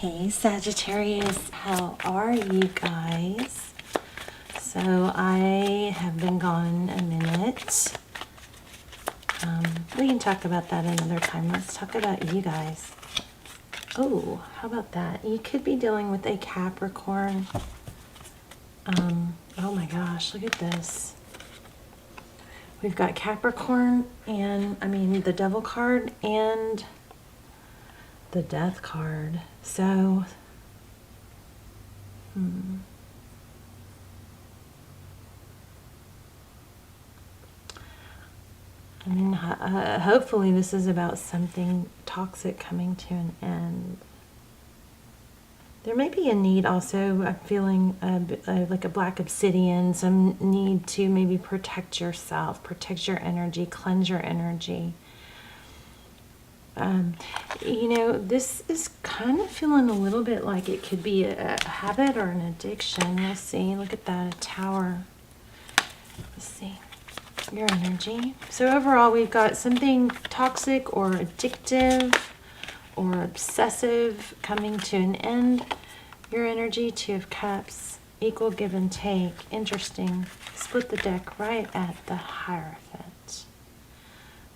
Hey Sagittarius, how are you guys? So I have been gone a minute. We can talk about that another time. Let's talk about you guys. Oh, how about that? You could be dealing with a Capricorn. Oh my gosh, look at this. We've got Capricorn and, the Devil card and the Death card. So, hopefully this is about something toxic coming to an end. There may be a need also, I'm feeling like a black obsidian, some need to maybe protect yourself, protect your energy, cleanse your energy. This is kind of feeling a little bit like it could be a habit or an addiction. We'll see. Look at that, a tower. Let's see. Your energy. So overall, we've got something toxic or addictive or obsessive coming to an end. Your energy, Two of Cups, equal give and take. Interesting. Split the deck right at the Hierophant,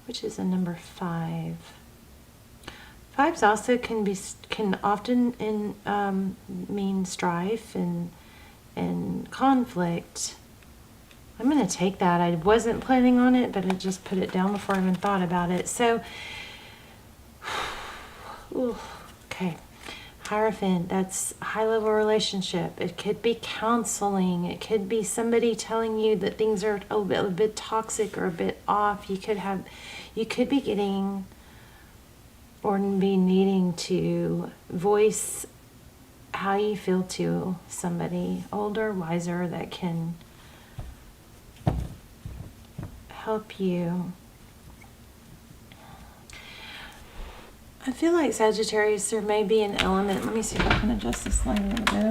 which is a number 5. Fives also can often mean strife and conflict. I'm going to take that. I wasn't planning on it, but I just put it down before I even thought about it. So, okay. Hierophant, that's high-level relationship. It could be counseling. It could be somebody telling you that things are a bit toxic or a bit off. You could be getting or be needing to voice how you feel to somebody older, wiser, that can help you. I feel like Sagittarius, there may be an element. Let me see if I can adjust this light a little bit. I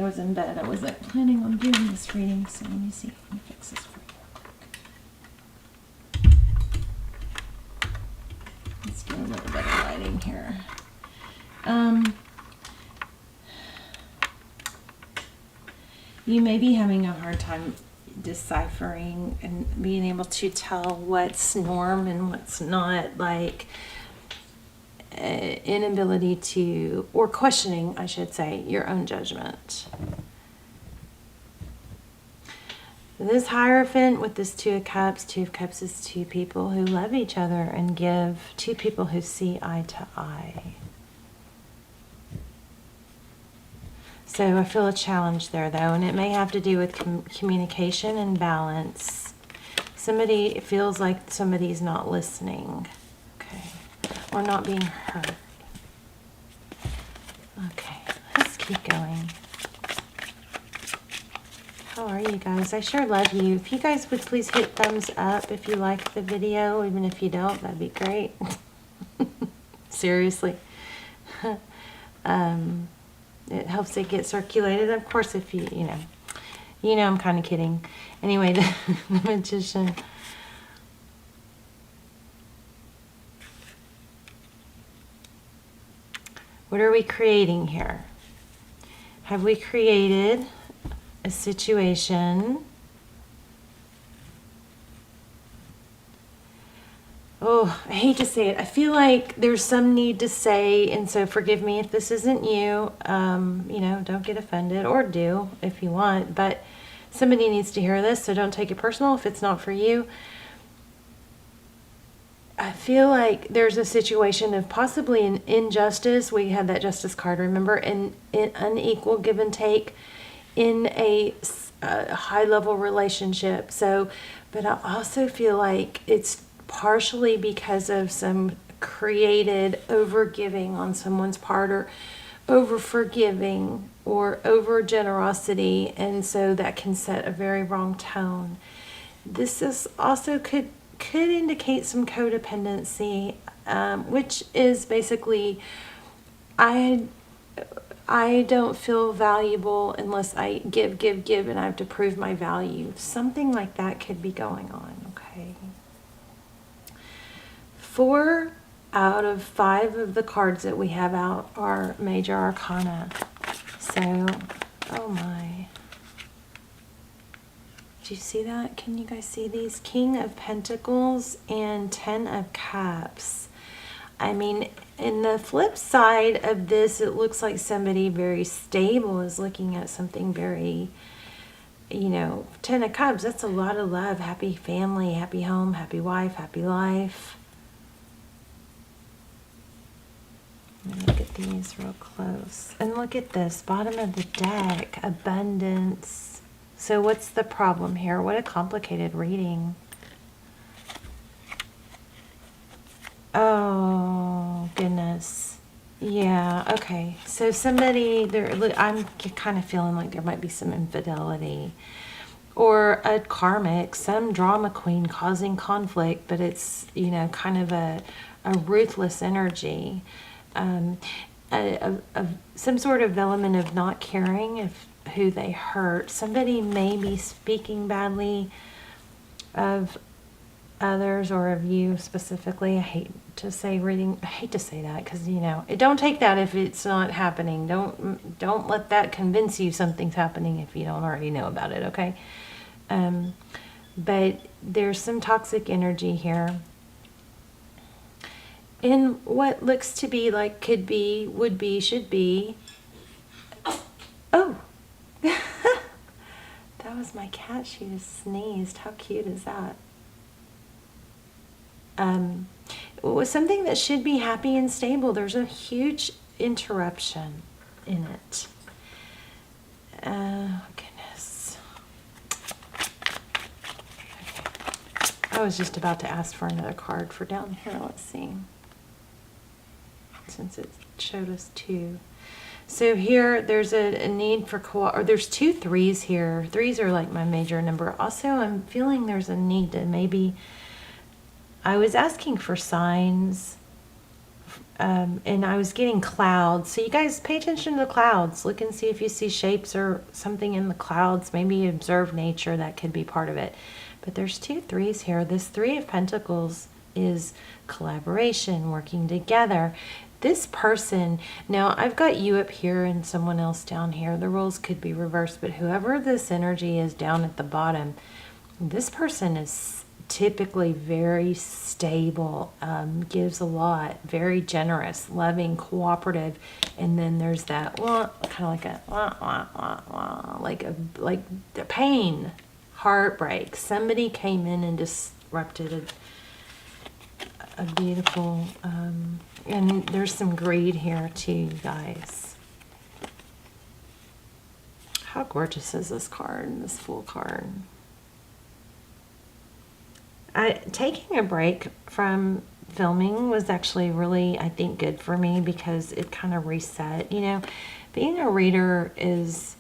was in bed. I wasn't planning on doing this reading, so let me see. Let me fix this for you real quick. Let's get a little better lighting here. You may be having a hard time deciphering and being able to tell what's norm and what's not, like inability to, or questioning, I should say, your own judgment. This Hierophant with this Two of Cups is two people who love each other and give, two people who see eye to eye. So I feel a challenge there, though, and it may have to do with communication and balance. It feels like somebody's not listening, okay, or not being heard. Okay, let's keep going. How are you guys? I sure love you. If you guys would please hit thumbs up if you like the video, even if you don't, that'd be great. Seriously. It helps it get circulated. Of course, if you know I'm kind of kidding. Anyway, the Magician. What are we creating here? Have we created a situation? Oh, I hate to say it. I feel like there's some need to say, and so forgive me if this isn't you. Don't get offended, or do if you want, but somebody needs to hear this, so don't take it personal if it's not for you. I feel like there's a situation of possibly an injustice. We had that Justice card, remember, and unequal give and take in a high-level relationship. So, but I also feel like it's partially because of some created over-giving on someone's part, or over-forgiving, or over-generosity, and so that can set a very wrong tone. This is also could indicate some codependency, which is basically, I don't feel valuable unless I give, and I have to prove my value. Something like that could be going on, okay? For out of 5 of the cards that we have out are major arcana. So, oh my. Do you see that? Can you guys see these? King of Pentacles and 10 of Cups. I mean, in the flip side of this, it looks like somebody very stable is looking at something very, you know, 10 of Cups. That's a lot of love, happy family, happy home, happy wife, happy life. Let me look at these real close. And look at this, bottom of the deck, abundance. So what's the problem here? What a complicated reading. Oh, goodness. Yeah, okay. So somebody, I'm kind of feeling like there might be some infidelity. Or a karmic, some drama queen causing conflict, but it's, you know, kind of a ruthless energy. Some sort of element of not caring if who they hurt. Somebody may be speaking badly of others or of you specifically. I hate to say that because, you know, don't take that if it's not happening. Don't let that convince you something's happening if you don't already know about it, okay? But there's some toxic energy here. In what looks to be like could be, would be, should be. Oh! That was my cat. She just sneezed. How cute is that? It was something that should be happy and stable. There's a huge interruption in it. Goodness. Okay. I was just about to ask for another card for down here. Let's see. Since it showed us 2. So here, there's a need for or there's 2 3s here. 3s are like my major number. Also, I'm feeling there's a need to maybe, I was asking for signs, and I was getting clouds. So you guys pay attention to the clouds. Look and see if you see shapes or something in the clouds. Maybe observe nature. That could be part of it. But there's 2 3s here. This 3 of Pentacles is collaboration, working together. This person, now I've got you up here and someone else down here. The roles could be reversed, but whoever this energy is down at the bottom, this person is typically very stable, gives a lot, very generous, loving, cooperative, and then there's that kind of like the pain, heartbreak. Somebody came in and disrupted a beautiful, and there's some greed here too, you guys. How gorgeous is this card, this Fool card? Taking a break from filming was actually really, I think, good for me because it kind of reset. You know, being a reader is,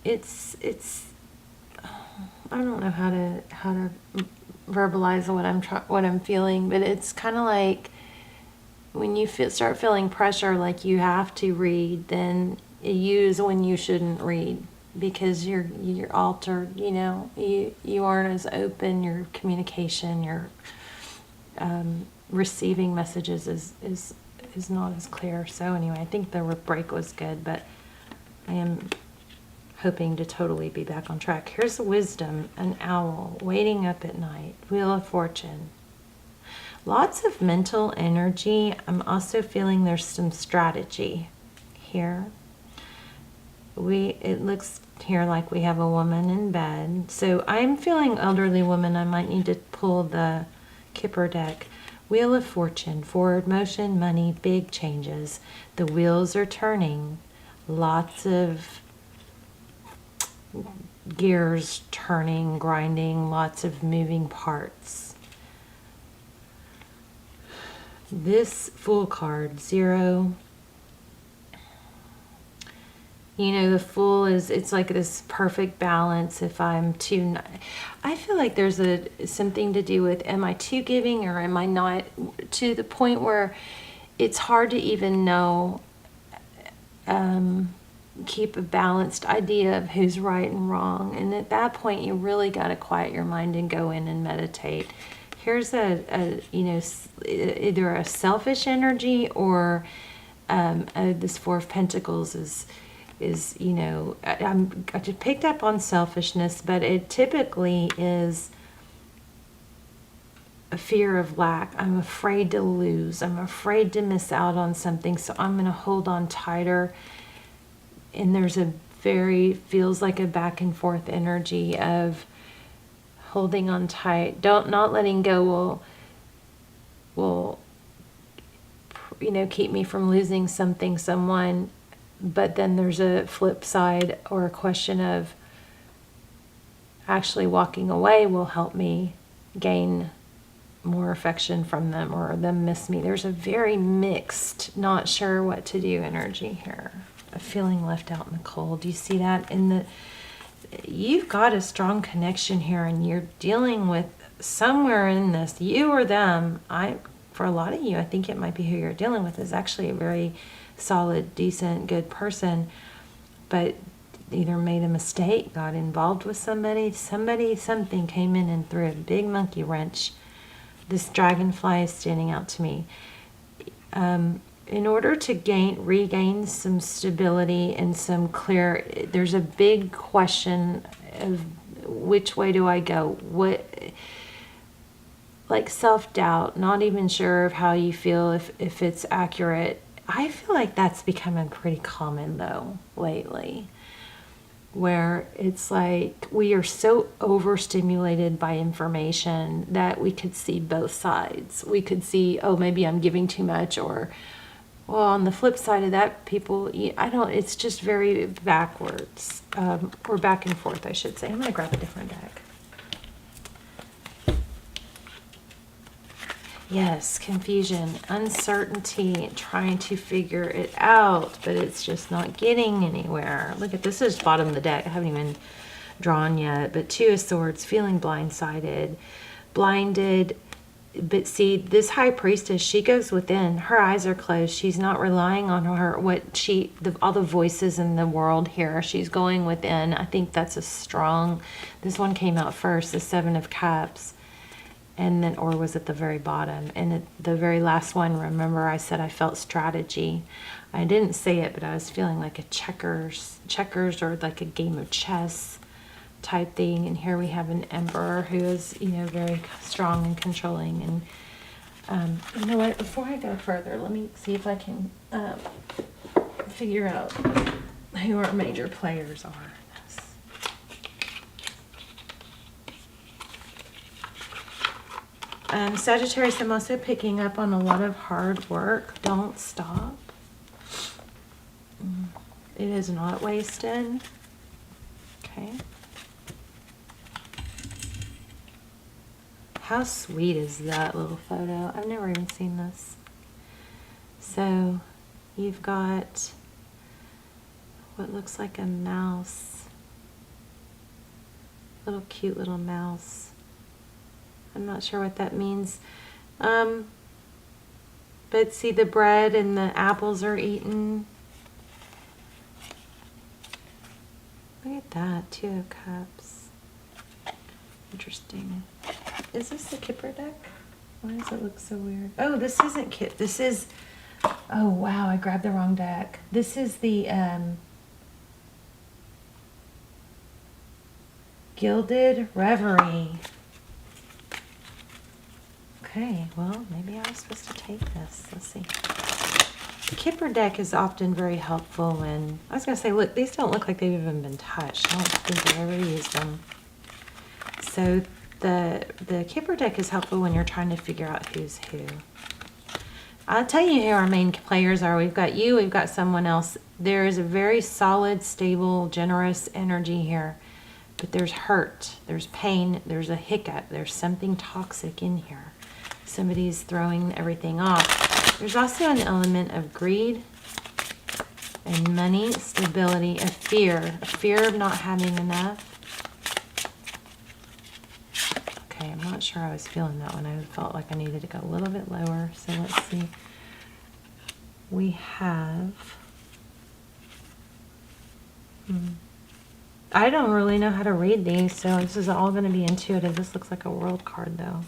it's I don't know how to verbalize what I'm feeling, but it's kind of like when you start feeling pressure, like you have to read, then you use when you shouldn't read because you're altered. You know, you aren't as open. Your communication, your receiving messages is not as clear. So anyway, I think the break was good, but I am hoping to totally be back on track. Here's Wisdom, an owl, waiting up at night, Wheel of Fortune. Lots of mental energy. I'm also feeling there's some strategy here. It looks here like we have a woman in bed. So I'm feeling elderly woman. I might need to pull the Kipper deck. Wheel of Fortune, forward motion, money, big changes. The wheels are turning. Lots of gears turning, grinding, lots of moving parts. This Fool card, 0. You know, the Fool it's like this perfect balance. If I'm too, I feel like there's something to do with, am I too giving or am I not, to the point where it's hard to even know keep a balanced idea of who's right and wrong. And at that point, you really got to quiet your mind and go in and meditate. Here's either a selfish energy or this Four of Pentacles is I just picked up on selfishness, but it typically is a fear of lack. I'm afraid to lose. I'm afraid to miss out on something, so I'm going to hold on tighter. And there's feels like a back and forth energy of holding on tight. Not letting go will keep me from losing something, someone. But then there's a flip side or a question of actually walking away will help me gain more affection from them or them miss me. There's a very mixed, not sure what to do energy here. A feeling left out in the cold. Do you see that? You've got a strong connection here, and you're dealing with somewhere in this, you or them. For a lot of you, I think it might be who you're dealing with is actually a very solid, decent, good person, but either made a mistake, got involved with something came in and threw a big monkey wrench. This dragonfly is standing out to me. In order to regain some stability and some clear, there's a big question of which way do I go? Like self-doubt, not even sure of how you feel, if it's accurate. I feel like that's becoming pretty common though lately, where it's like we are so overstimulated by information that we could see both sides. We could see, oh, maybe I'm giving too much, or well, on the flip side of that, it's just very backwards, or back and forth, I should say. I'm going to grab a different deck. Yes, confusion, uncertainty, trying to figure it out, but it's just not getting anywhere. Look at this, is bottom of the deck. I haven't even drawn yet, but Two of Swords, feeling blinded. But see, this High Priestess, she goes within. Her eyes are closed. She's not relying on all the voices in the world here. She's going within. I think that's this one came out first, the Seven of Cups. And then, or was at the very bottom. And at the very last one, remember I said I felt strategy. I didn't say it, but I was feeling like a checkers or like a game of chess type thing. And here we have an Emperor who is, very strong and controlling. And you know what? Before I go further, let me see if I can figure out who our major players are. Sagittarius, I'm also picking up on a lot of hard work. Don't stop. It is not wasted. Okay. How sweet is that little photo? I've never even seen this. So you've got what looks like a mouse. Cute little mouse. I'm not sure what that means. But see, the bread and the apples are eaten. Look at that, Two of Cups. Interesting. Is this the Kipper deck? Why does it look so weird? Oh, this isn't Kip. This is, oh wow, I grabbed the wrong deck. This is the Gilded Reverie. Okay, well, maybe I was supposed to take this. Let's see. The Kipper deck is often very helpful when, I was going to say, look, these don't look like they've even been touched. I don't think I've ever used them. So the Kipper deck is helpful when you're trying to figure out who's who. I'll tell you who our main players are. We've got you, we've got someone else. There is a very solid, stable, generous energy here. But there's hurt, there's pain, there's a hiccup, there's something toxic in here. Somebody's throwing everything off. There's also an element of greed and money, stability, a fear of not having enough. Okay, I'm not sure I was feeling that one. I felt like I needed to go a little bit lower. So let's see. We have I don't really know how to read these, so this is all going to be intuitive. This looks like a world card, though.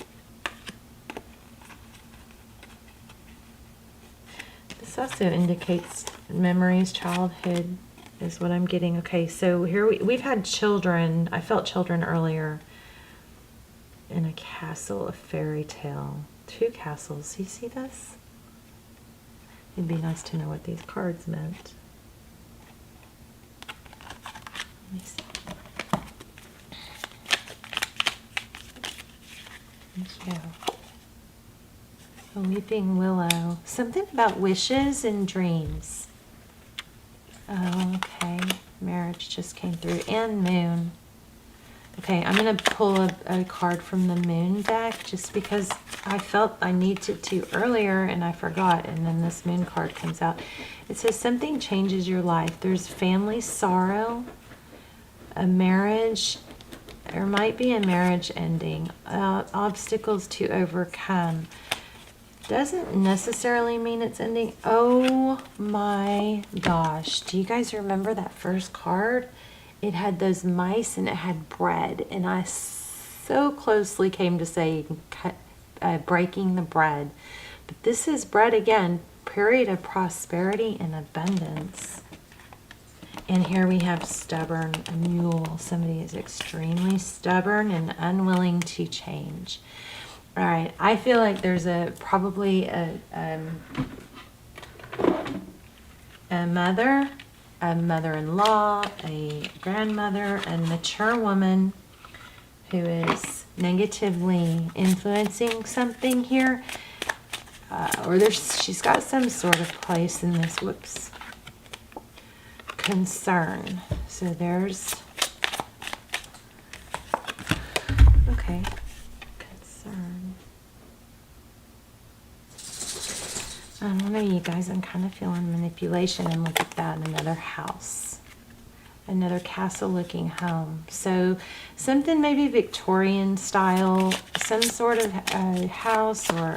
This also indicates memories, childhood is what I'm getting. Okay, so here we've had children. I felt children earlier in a castle, a fairy tale. 2 castles. You see this? It'd be nice to know what these cards meant. Let me see. Thank you. A weeping willow. Something about wishes and dreams. Oh, okay. Marriage just came through. And moon. Okay, I'm going to pull a card from the moon deck just because I felt I needed to earlier and I forgot. And then this moon card comes out. It says something changes your life. There's family sorrow. A marriage, there might be a marriage ending, obstacles to overcome. Doesn't necessarily mean it's ending. Oh my gosh. Do you guys remember that first card? It had those mice and it had bread. And I so closely came to say breaking the bread. But this is bread again, period of prosperity and abundance. And here we have stubborn, a mule. Somebody is extremely stubborn and unwilling to change. All right, I feel like there's probably a mother, a mother-in-law, a grandmother, a mature woman who is negatively influencing something here. Or she's got some sort of place in this, whoops, concern. So there's, okay, concern. I don't know, you guys, I'm kind of feeling manipulation, and look at that, another house. Another castle-looking home. So something maybe Victorian style, some sort of house or...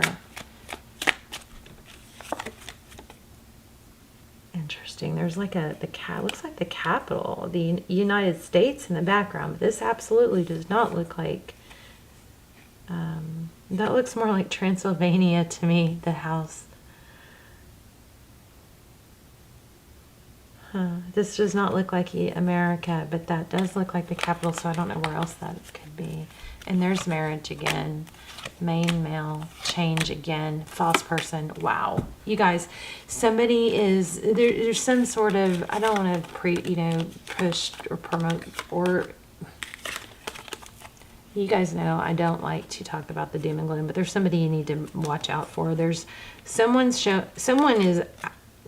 Interesting. There's like looks like the capital, the United States in the background. But this absolutely does not look like, that looks more like Transylvania to me, the house. This does not look like America, but that does look like the capital, so I don't know where else that could be. And there's marriage again. Main male, change again, false person. Wow. You guys, somebody is, there's some sort of, I don't want to push or promote, or, you guys know I don't like to talk about the doom and gloom, but there's somebody you need to watch out for. There's someone is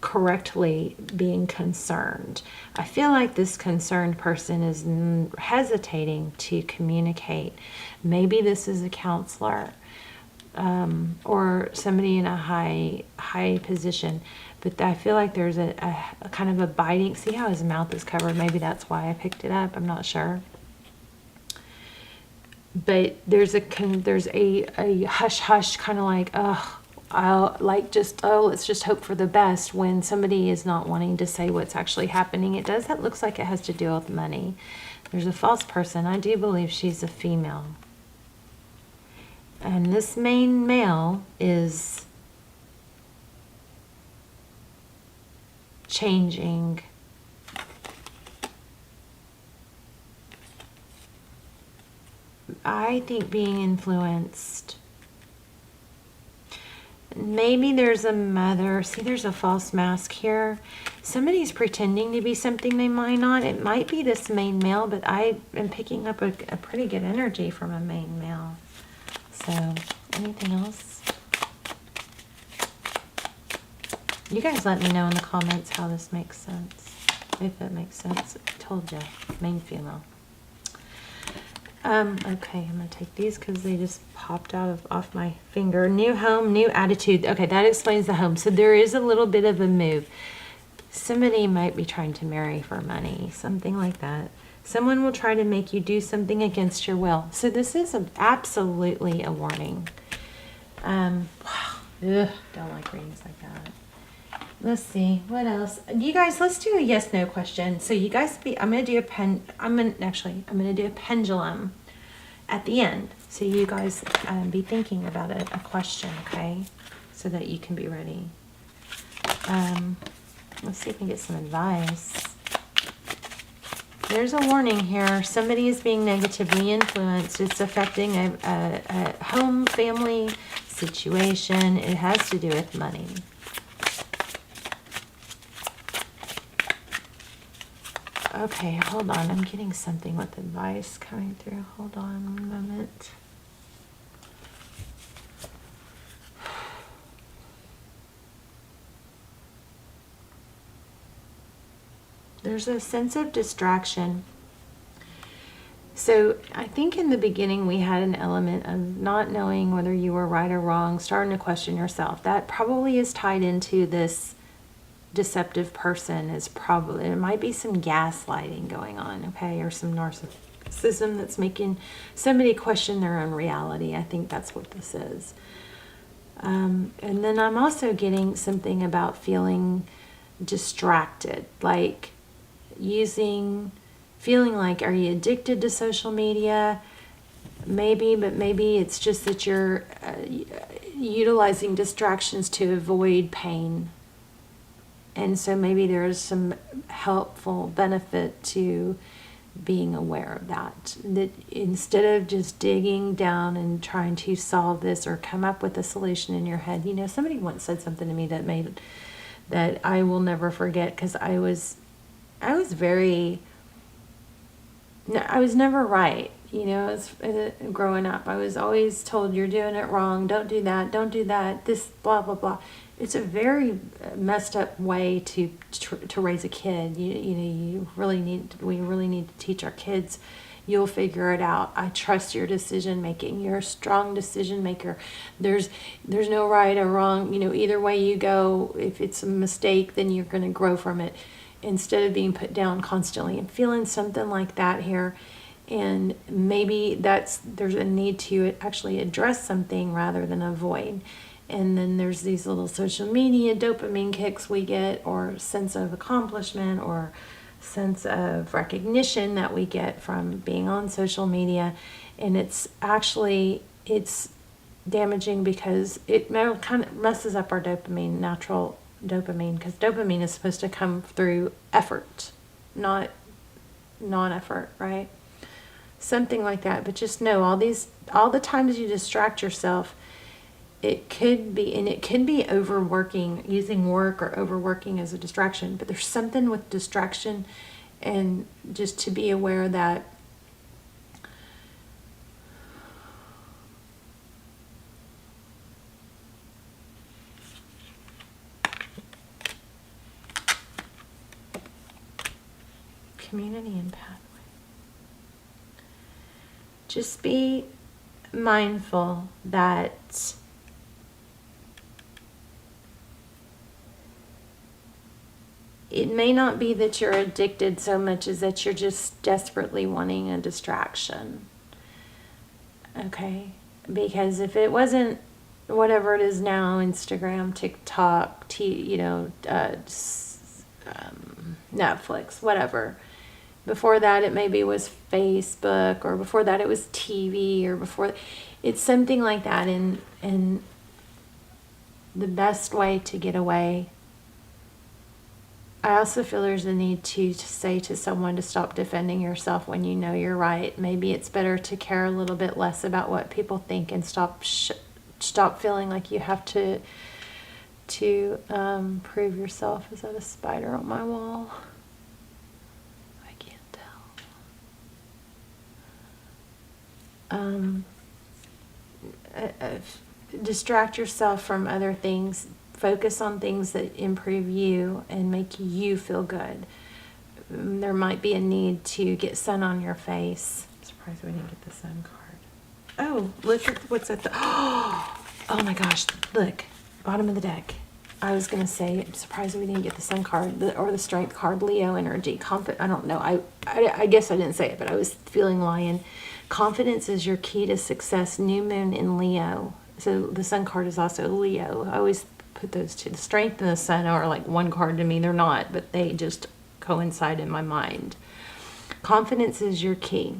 correctly being concerned. I feel like this concerned person is hesitating to communicate. Maybe this is a counselor or somebody in a high position, but I feel like there's a kind of a biting. See how his mouth is covered? Maybe that's why I picked it up. I'm not sure. But there's a hush hush kind of like, let's just hope for the best, when somebody is not wanting to say what's actually happening. That looks like it has to do with money. There's a false person. I do believe she's a female. And this main male is changing. I think being influenced. Maybe there's a mother. See, there's a false mask here. Somebody's pretending to be something they might not. It might be this main male, but I am picking up a pretty good energy from a main male. So, anything else? You guys let me know in the comments how this makes sense. If it makes sense. I told you, main female. Okay, I'm going to take these because they just popped off my finger. New home, new attitude. Okay, that explains the home. So there is a little bit of a move. Somebody might be trying to marry for money, something like that. Someone will try to make you do something against your will. So this is absolutely a warning. Wow. Ugh, don't like readings like that. Let's see what else. You guys, let's do a yes/no question. So you guys I'm gonna do a pendulum at the end. So you guys be thinking about a question, okay? So that you can be ready. Let's see if we can get some advice. There's a warning here. Somebody is being negatively influenced. It's affecting a home, family situation. It has to do with money. Okay, hold on. I'm getting something with advice coming through. Hold on 1 moment. There's a sense of distraction. So I think in the beginning we had an element of not knowing whether you were right or wrong, starting to question yourself. That probably is tied into this deceptive person. Is probably, it might be some gaslighting going on, okay, or some narcissism that's making somebody question their own reality. I think that's what this is. And then I'm also getting something about feeling distracted, like feeling like, are you addicted to social media? Maybe, but maybe it's just that you're utilizing distractions to avoid pain. And so maybe there's some helpful benefit to being aware of that. That instead of just digging down and trying to solve this or come up with a solution in your head. You know, somebody once said something to me that I will never forget, because I was never right. You know, growing up, I was always told, you're doing it wrong, don't do that, this, blah, blah, blah. It's a very messed up way to raise a kid. We really need to teach our kids, you'll figure it out. I trust your decision making. You're a strong decision maker. There's no right or wrong. You know, either way you go, if it's a mistake, then you're going to grow from it, instead of being put down constantly. I'm feeling something like that here. And maybe there's a need to actually address something rather than avoid. And then there's these little social media dopamine kicks we get, or sense of accomplishment, or sense of recognition that we get from being on social media. And it's damaging, because it kind of messes up our dopamine, natural dopamine, because dopamine is supposed to come through effort, not non-effort, right? Something like that. But just know, all the times you distract yourself, it could be overworking, using work or overworking as a distraction. But there's something with distraction, and just to be aware that community and pathway. Just be mindful that it may not be that you're addicted so much as that you're just desperately wanting a distraction. Okay? Because if it wasn't whatever it is now, Instagram, TikTok, Netflix, whatever. Before that, it maybe was Facebook, or before that it was TV, or before it's something like that. And the best way to get away, I also feel there's a need to say to someone to stop defending yourself when you know you're right. Maybe it's better to care a little bit less about what people think, and stop feeling like you have to prove yourself. Is that a spider on my wall? Distract yourself from other things. Focus on things that improve you and make you feel good. There might be a need to get sun on your face. I'm surprised we didn't get the sun card. Oh, look at what's at the... Oh my gosh, look. Bottom of the deck. I was going to say, I'm surprised we didn't get the sun card, or the strength card. Leo energy. I don't know. I guess I didn't say it, but I was feeling lion. Confidence is your key to success. New moon in Leo. So the sun card is also Leo. I always put those two. The Strength and the Sun are like one card to me. They're not, but they just coincide in my mind. Confidence is your key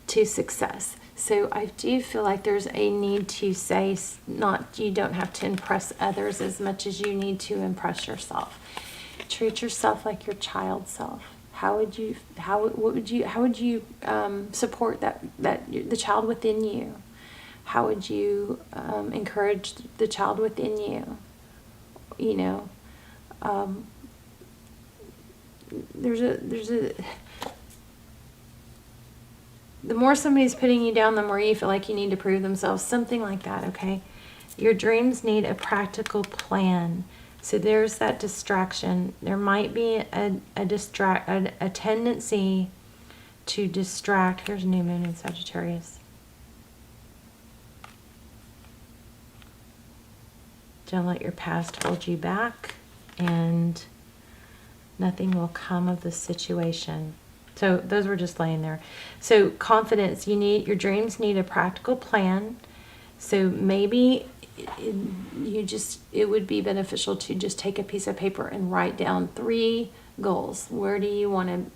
to success. So I do feel like there's a need to say, you don't have to impress others as much as you need to impress yourself. Treat yourself like your child self. How would you support the child within you? How would you encourage the child within you? You know, the more somebody's putting you down, the more you feel like you need to prove themselves. Something like that, okay? Your dreams need a practical plan. So there's that distraction. There might be a tendency to distract. Here's new moon in Sagittarius. Don't let your past hold you back, and nothing will come of the situation. So those were just laying there. So confidence, your dreams need a practical plan. So maybe it would be beneficial to just take a piece of paper and write down 3 goals. What do you want?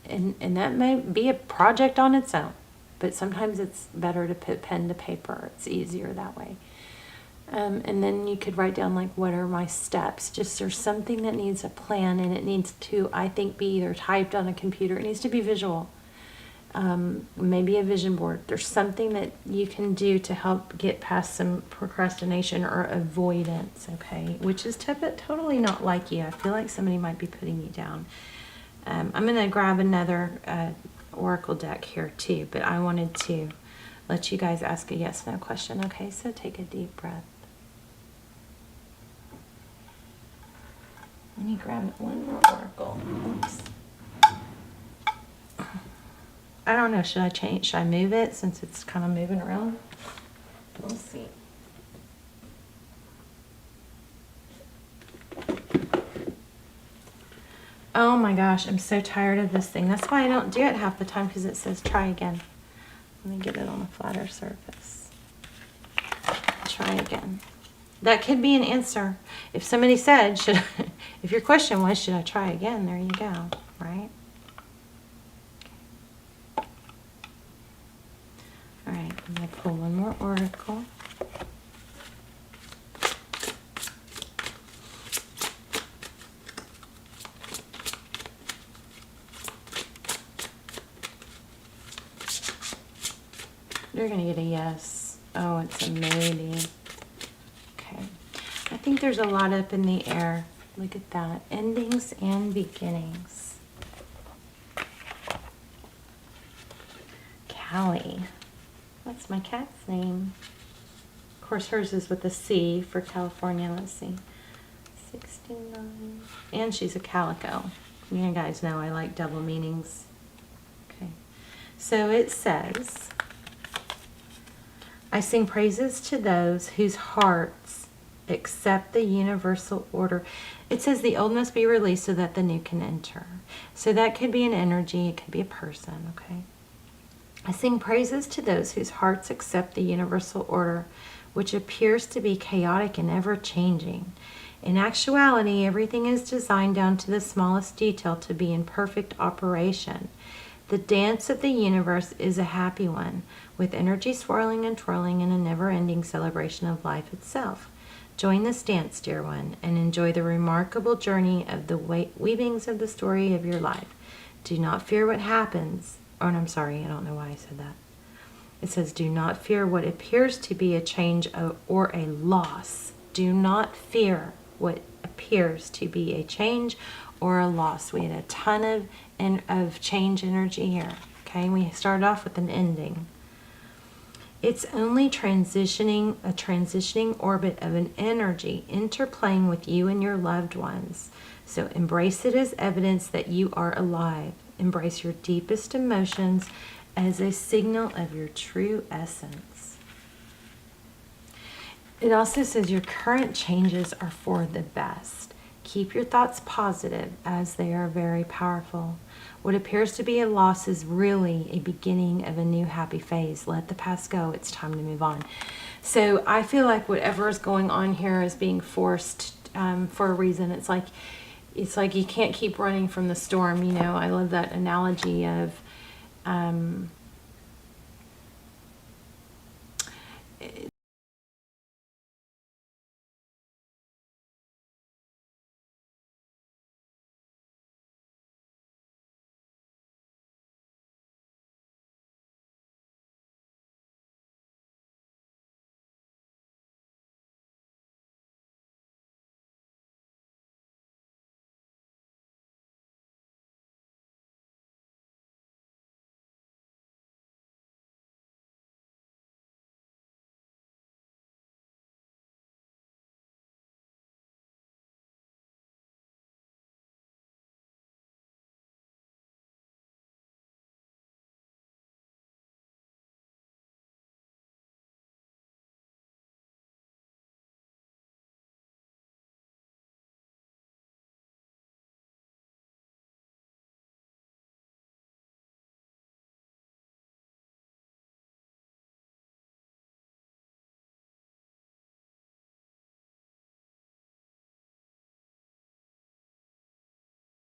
And that may be a project on its own, but sometimes it's better to put pen to paper. It's easier that way. And then you could write down, like, what are my steps? Just there's something that needs a plan, and it needs to, I think, be either typed on a computer. It needs to be visual. Maybe a vision board. There's something that you can do to help get past some procrastination or avoidance, okay? Which is totally not like you. I feel like somebody might be putting you down. I'm going to grab another oracle deck here too, but I wanted to let you guys ask a yes/no question, okay? So take a deep breath. Let me grab one more oracle. Oops. I don't know, should I move it since it's kind of moving around? We'll see. Oh my gosh, I'm so tired of this thing. That's why I don't do it half the time, because it says try again. Let me get it on a flatter surface. Try again. That could be an answer. If somebody said, if your question was, should I try again? There you go, right? All right, I'm going to pull one more oracle. You're going to get a yes. Oh, it's a maybe. Okay. I think there's a lot up in the air. Look at that. Endings and beginnings. Callie. That's my cat's name. Of course, hers is with a C for California. Let's see. 69. And she's a calico. You guys know I like double meanings. Okay. So it says, I sing praises to those whose hearts accept the universal order. It says the old must be released so that the new can enter. So that could be an energy. It could be a person, okay? I sing praises to those whose hearts accept the universal order, which appears to be chaotic and ever-changing. In actuality, everything is designed down to the smallest detail to be in perfect operation. The dance of the universe is a happy one, with energy swirling and twirling in a never-ending celebration of life itself. Join this dance, dear one, and enjoy the remarkable journey of the weavings of the story of your life. Do not fear what happens. Oh, and I'm sorry, I don't know why I said that. It says, do not fear what appears to be a change or a loss. Do not fear what appears to be a change or a loss. We had a ton of change energy here. Okay, we started off with an ending. It's only a transitioning orbit of an energy interplaying with you and your loved ones. So embrace it as evidence that you are alive. Embrace your deepest emotions as a signal of your true essence. It also says your current changes are for the best. Keep your thoughts positive, as they are very powerful. What appears to be a loss is really a beginning of a new happy phase. Let the past go. It's time to move on. So I feel like whatever is going on here is being forced for a reason. It's like you can't keep running from the storm. You know, I love that analogy of